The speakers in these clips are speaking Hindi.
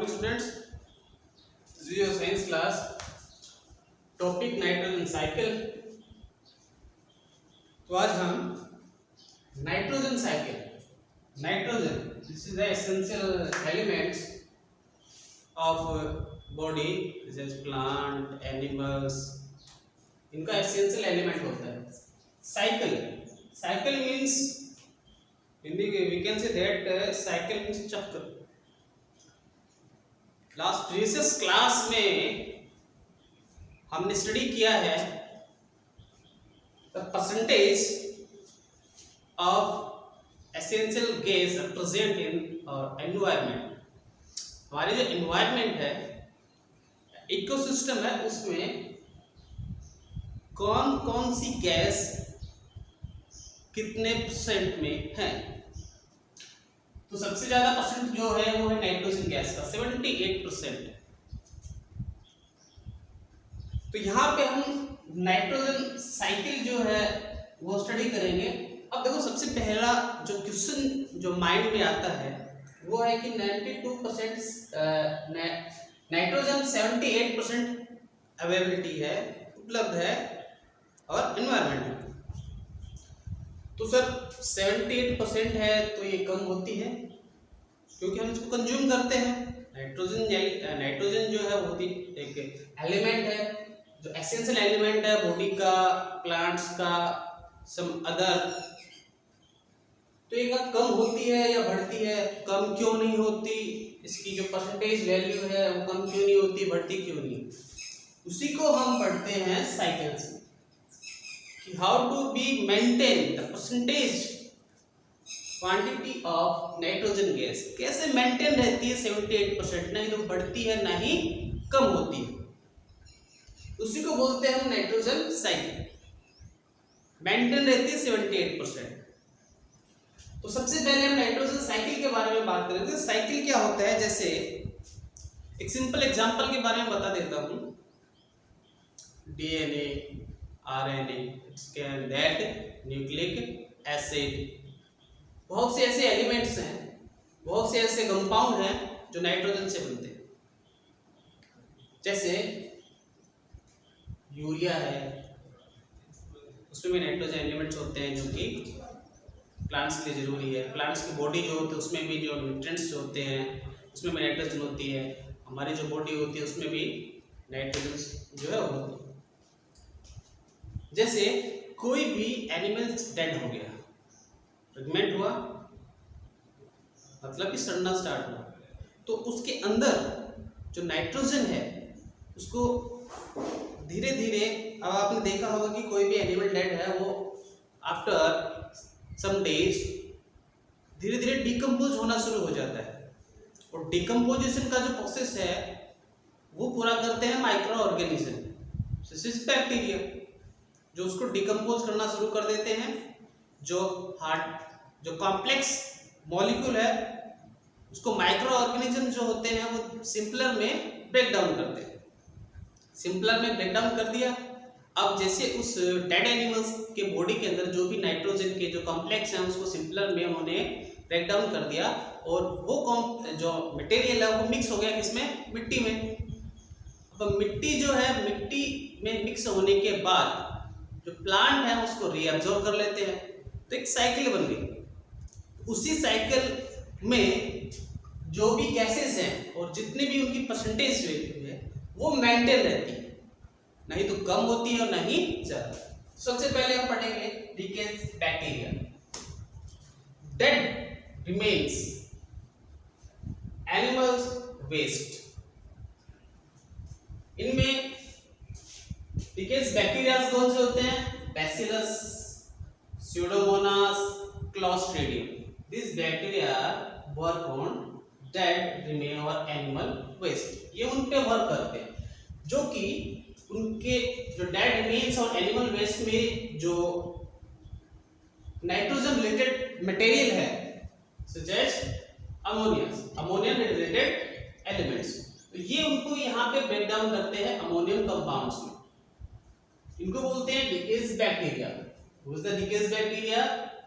morning students. This is your science class. Topic nitrogen cycle. तो आज हम nitrogen cycle, nitrogen this is the essential elements of body, जैसे प्लांट, एनिमल्स, इनका एसेंशियल एलिमेंट होता है cycle. Cycle means Hindi we can say that cycle means चक्र. लास्ट प्रीवियस क्लास में हमने स्टडी किया है the percentage of essential gas present in our environment. हमारे जो एनवायरनमेंट है, इकोसिस्टम है, उसमें कौन कौन सी गैस कितने परसेंट में है. तो सबसे ज्यादा परसेंट जो है वो है नाइट्रोजन गैस का 78%. तो यहाँ पे हम नाइट्रोजन साइकिल जो है वो स्टडी करेंगे. अब देखो, सबसे पहला जो क्वेश्चन जो माइंड में आता है वो है कि 92% नाइट्रोजन 78% अवेलेबिलिटी है, उपलब्ध है और एनवायरनमेंट में. तो सर 78% है तो ये कम होती है क्योंकि हम इसको कंज्यूम करते हैं. नाइट्रोजन जो है वो एक एलिमेंट है, जो एसेंशियल एलिमेंट है बॉडी का, प्लांट्स का, सम अदर. तो ये कम होती है या बढ़ती है? कम क्यों नहीं होती? इसकी जो परसेंटेज वैल्यू है वो कम क्यों नहीं होती, बढ़ती क्यों नहीं? उसी को हम पढ़ते हैं साइकिल्स में कि how to be maintain the percentage quantity of nitrogen gas. कैसे मेंटेन रहती है 78%, नहीं तो बढ़ती है ना ही कम होती है. उसी को बोलते हैं हम नाइट्रोजन साइकिल. मेंटेन रहती है 78%. तो सबसे पहले हम नाइट्रोजन साइकिल के बारे में बात करेंगे. साइकिल क्या होता है, जैसे एक सिंपल एग्जांपल के बारे में बता देता हूं. DNA, RNA, that nucleic acid, बहुत से ऐसे एलिमेंट्स हैं, बहुत से ऐसे कंपाउंड हैं जो नाइट्रोजन से बनते हैं. जैसे यूरिया है, उसमें भी नाइट्रोजन एलिमेंट्स होते हैं जो कि प्लांट्स के लिए जरूरी है. प्लांट्स की बॉडी जो होती है उसमें भी जो न्यूट्रिएंट्स जो होते हैं उसमें भी नाइट्रोजन होती है. हमारी जो बॉडी होती है उसमें भी नाइट्रोजन जो है होती है. जैसे कोई भी एनिमल डेड हो गया, प्रेग्नेंट हुआ, मतलब कि सड़ना स्टार्ट हुआ, तो उसके अंदर जो नाइट्रोजन है उसको धीरे धीरे, अब आपने देखा होगा कि कोई भी एनिमल डेड है वो आफ्टर सम डेज धीरे धीरे डिकम्पोज होना शुरू हो जाता है. और डिकम्पोजिशन का जो प्रोसेस है वो पूरा करते हैं माइक्रो ऑर्गेनिज्म, बैक्टीरिया, जो उसको डिकम्पोज करना शुरू कर देते हैं. जो कॉम्प्लेक्स मॉलिक्यूल है उसको माइक्रो ऑर्गेनिज्म जो होते हैं वो सिंपलर में ब्रेक डाउन करते हैं. सिंपलर में ब्रेक डाउन कर दिया. अब जैसे उस डेड एनिमल्स के बॉडी के अंदर जो भी नाइट्रोजन के जो कॉम्प्लेक्स हैं उसको सिंपलर में उन्होंने ब्रेक डाउन कर दिया और वो जो मटेरियल है वो मिक्स हो गया किसमें, मिट्टी में. अब मिट्टी जो है, मिट्टी में मिक्स होने के बाद जो प्लांट है उसको रीअब्जॉर्ब कर लेते हैं. तो एक साइकिल बन गई. उसी साइकिल में जो भी गैसेस हैं और जितनी भी उनकी परसेंटेज वैल्यू है वो मेंटेन रहती है, नहीं तो कम होती है और नहीं ज्यादा. सबसे पहले हम पढ़ेंगे decays bacteria. Dead remains, animals waste. इनमें डीकेज बैक्टीरिया कौन से होते हैं? Bacillus, pseudomonas, clostridium. This bacteria work on dead remain और एनिमल वेस्ट. ये उन पे वर्क करते हैं जो कि उनके जो डेड रिमेन्स और एनिमल वेस्ट में जो नाइट्रोजन रिलेटेड मटेरियल है, such as ammonium related elements, तो ये उनको यहाँ पे ब्रेक डाउन करते हैं अमोनियम कंपाउंड्स में. इनको बोलते हैं decays bacteria. Who is the decaying bacteria?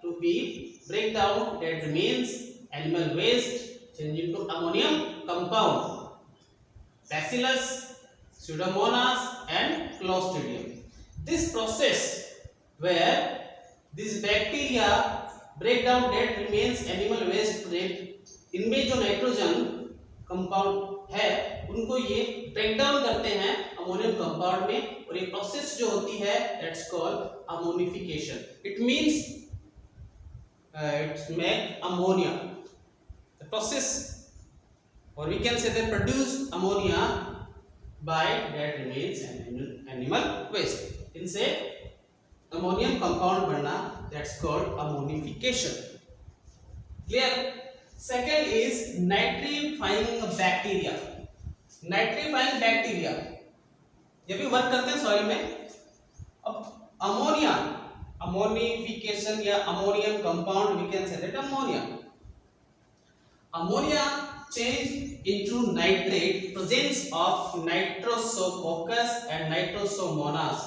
To be break down dead remains, animal waste, change into ammonium compound Bacillus, Pseudomonas and Clostridium. This process where this bacteria break down dead remains animal waste product, इनमें जो नाइट्रोजन कंपाउंड है उनको ये ब्रेक डाउन करते हैं अमोनियम कंपाउंड में, और ये प्रोसेस जो होती है that's called ammonification. It means it's make ammonia. The process, or we can say they produce ammonia by dead remains and animal waste. इनसे अमोनियम कंपाउंड बनना that's called ammonification. Clear? Second is nitrifying bacteria. Nitrifying bacteria ये भी वर्क करते हैं सॉइल में. अब अमोनिया, अमोनिफिकेशन या ammonium compound we can say that ammonia. Ammonia change into nitrate, presence of nitrosococcus and nitrosomonas.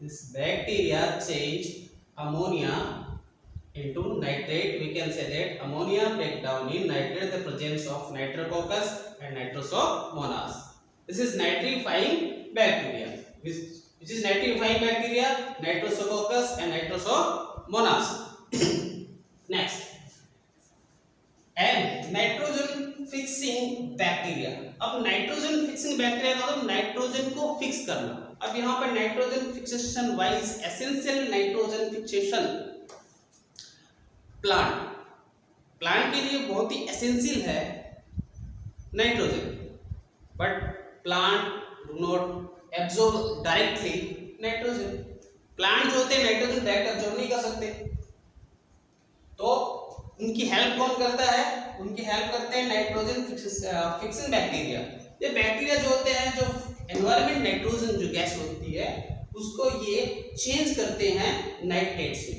This bacteria change ammonia into nitrate. We can say that ammonia break down in nitrate, the presence of nitrococcus and nitrosomonas. This is nitrifying bacteria. Which is nitrifying bacteria? Nitrosococcus and nitrosomonas. Next, and nitrogen fixing bacteria. अब नाइट्रोजन फिक्सिंग बैक्टीरिया का मतलब नाइट्रोजन को फिक्स करना. अब यहाँ पर nitrogen fixation wise essential nitrogen fixation plant के लिए बहुत ही एसेंशियल है nitrogen, but plant do not absorb directly nitrogen. Plant जो होते हैं नाइट्रोजन डायरेक्ट एब्जॉर्ब नहीं कर सकते, तो उनकी हेल्प कौन करता है? उनकी हेल्प करते हैं नाइट्रोजन फिक्सिंग बैक्टीरिया. ये बैक्टीरिया जो होते हैं, जो एनवायरमेंट नाइट्रोजन जो गैस होती है उसको ये चेंज करते हैं नाइट्रेट्स में.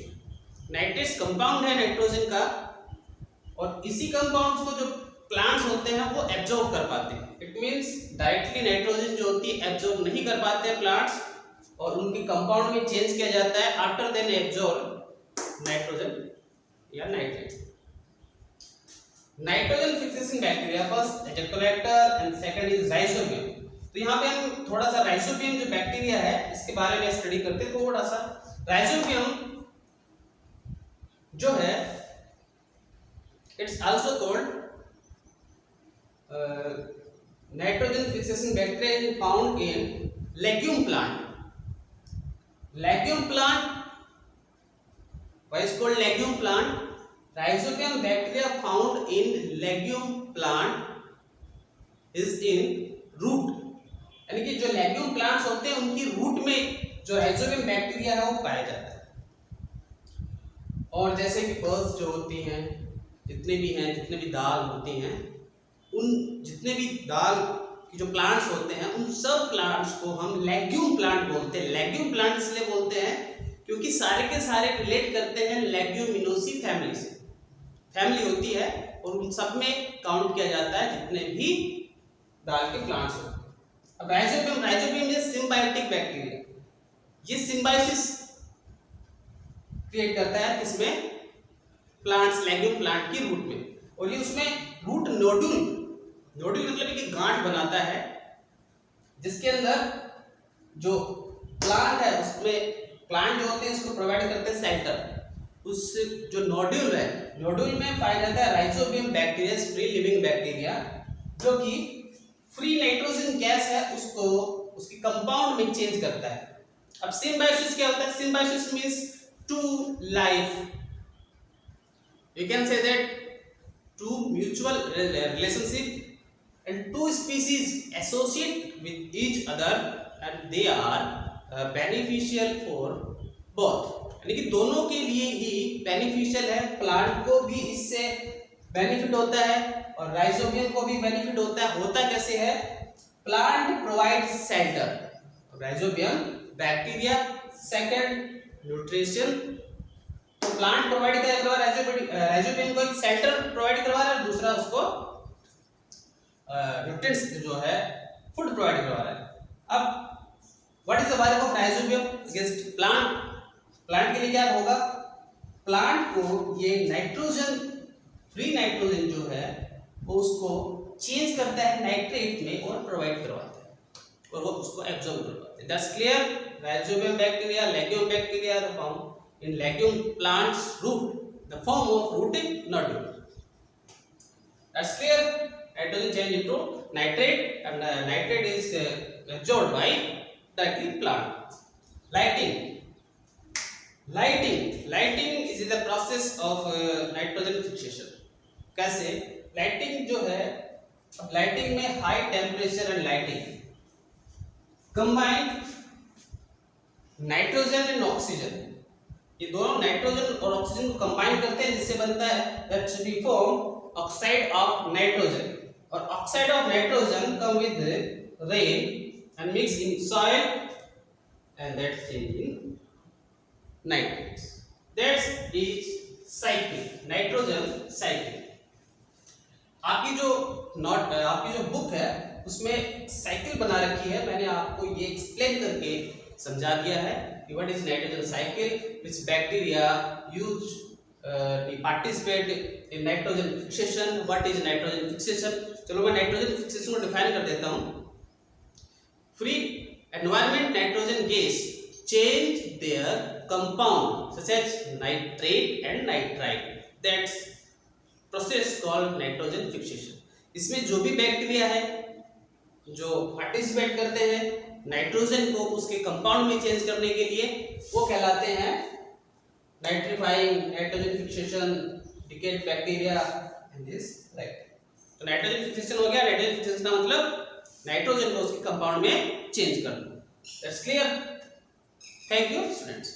नाइट्रेट्स कंपाउंड है नाइट्रोजन का, और इसी कंपाउंड्स को जो प्लांट्स होते हैं वो एब्जॉर्ब कर पाते हैं. इट मींस डायरेक्टली नाइट्रोजन जो होती है एब्जॉर्ब नहीं कर पाते प्लांट्स, और उनके कंपाउंड में चेंज किया जाता है आफ्टर देन एब्जॉर्ब नाइट्रोजन या nitrate. Nitrogen fixing bacteria first azotobacter and second is rhizobium. तो यहाँ पे हम थोड़ा सा राइजोबियम जो बैक्टीरिया है इसके बारे में स्टडी करते हैं. थोड़ा सा राइजोबियम जो है it's also called nitrogen fixing bacteria found in legume plant. Legume plant, why is called legume plant? Rhizobium bacteria found in legume plant is in root. यानी कि जो legume plants होते हैं उनकी रूट में जो rhizobium बैक्टीरिया है वो पाया जाता है. और जैसे कि birds जो होती हैं, जितने भी दाल होती हैं, उन जितने भी दाल की जो प्लांट्स होते हैं उन सब प्लांट्स को हम लेग्यूम प्लांट बोलते हैं. लेग्यूम प्लांट इसलिए बोलते हैं क्योंकि सारे के सारे रिलेट करते हैं लेग्यूमिनोसी फैमिली से. फैमिली होती है और उन सब में काउंट किया जाता है जितने भी दाल के प्लांट्स होते हैं. अब राइजोबियम ये सिम्बायोटिक बैक्टीरिया, ये सिम्बायोसिस क्रिएट करता है किसमें? प्लांट्स, लेग्यूम प्लांट की रूट में. और ये उसमें रूट नोड्यूल मतलब कि गांठ बनाता है, जिसके अंदर जो प्लांट है उसमें प्लांट जो होते हैं इसको प्रोवाइड करते हैं शेल्टर. उस जो नोड्यूल है, नोड्यूल में पाया जाता है rhizobium bacteria, free living bacteria, जो कि फ्री नाइट्रोजन गैस है उसको उसकी कंपाउंड में चेंज करता है. अब सिम्बायोसिस क्या होता है? Symbiosis means two life. You can say that two mutual relationship and two species associate with each other and they are beneficial for both. यानी कि दोनों के लिए ही बेनिफिशियल है. प्लांट को भी इससे बेनिफिट होता है और राइजोबियम को भी बेनिफिट होता है. होता कैसे है? Plant provide shelter, rhizobium bacteria second nutrition. तो प्लांट प्रोवाइड करवा रहा है राइजोबियम को एक शेल्टर प्रोवाइड करवा रहा है, दूसरा उसको न्यूट्रिएंट्स जो है फूड प्रोवाइड करवा रहा है. अब what is the work of rhizobium against plant? Plant के लिए क्या होगा? प्लांट को ये नाइट्रोजन, फ्री नाइट्रोजन जो है वो उसको चेंज करता है नाइट्रेट में और प्रोवाइड करवाता है और वो उसको एब्जॉर्ब करवाते हैं। That's clear. Rhizobium bacteria, legume bacteria are found in legume plants root, the form of rooting nodule. That's clear. Nitrogen change into nitrate and nitrate is absorbed by directly plant. Lighting is the process of nitrogen fixation. कैसे? Lighting जो है, अब lighting में high temperature and lighting combine nitrogen and oxygen, ये दोनों नाइट्रोजन और ऑक्सीजन को कंबाइन करते हैं जिससे बनता है H2 form oxide of nitrogen, और oxide of nitrogen come with rain and mix in soil and that's change in nitrates. That's is cycle, nitrogen cycle. आपकी जो बुक है उसमें साइकिल बना रखी है, मैंने आपको ये एक्सप्लेन करके समझा दिया है कि what is nitrogen cycle, which bacteria use participate in nitrogen fixation, what is nitrogen fixation. चलो मैं नाइट्रोजन फिक्सेशन को डिफाइन कर देता हूं। Free environment nitrogen gas change their compound such as nitrate and nitrite, that's process called nitrogen fixation. इसमें जो भी बैक्टीरिया है जो पार्टिसिपेट करते हैं नाइट्रोजन को उसके कंपाउंड में चेंज करने के लिए, वो कहलाते हैं nitrifying, nitrogen fixation, decade bacteria and this like. तो नाइट्रोजन फिक्सेशन हो गया। नाइट्रोजन फिक्सेशन का मतलब नाइट्रोजन को उसके कंपाउंड में चेंज करना। That's clear. Thank you students.